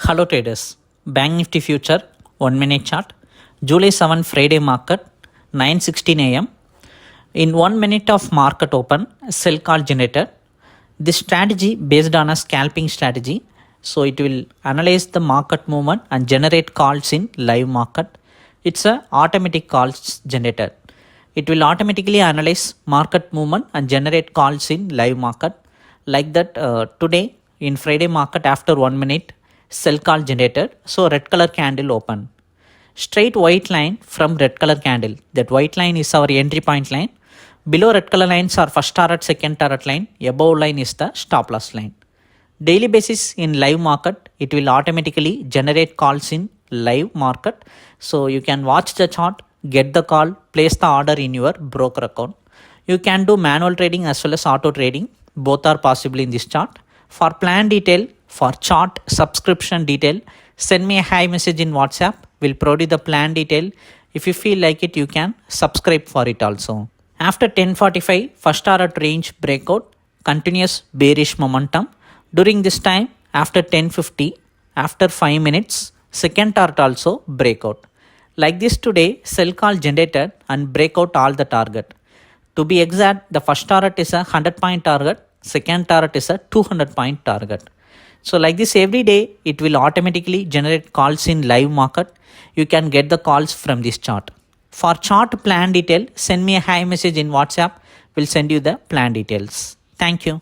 Hello traders, Bank Nifty future 1 minute chart, July 7 Friday market 9:16 am. In 1 minute of market open, sell call generated. This strategy based on a scalping strategy, so it will analyze the market movement and generate calls in live market. It's a automatic calls generator. It will automatically analyze market movement and generate calls in live market. Like that, today in Friday market after 1 minute, sell call generated. So red color candle open. Straight white line from red color candle. That white line is our entry point line. Below red color lines are first target, second target line. Above line is the stop loss line. Daily basis in live market, it will automatically generate calls in live market. So you can watch the chart, get the call, place the order in your broker account. You can do manual trading as well as auto trading. Both are possible in this chart. For plan detail, for chart subscription detail, send me a hi message in WhatsApp. We'll provide you the plan detail. If you feel like it, you can subscribe for it also. After 10:45, first target range breakout, continuous bearish momentum. During this time, after 10:50, after 5 minutes, second target also breakout. Like this today, sell call generated and breakout all the target. To be exact, the first target is a 100-point target, second target is a 200-point target. So like this every day, it will automatically generate calls in live market. You can get the calls from this chart. For chart plan detail, send me a hi message in WhatsApp. We'll send you the plan details. Thank you.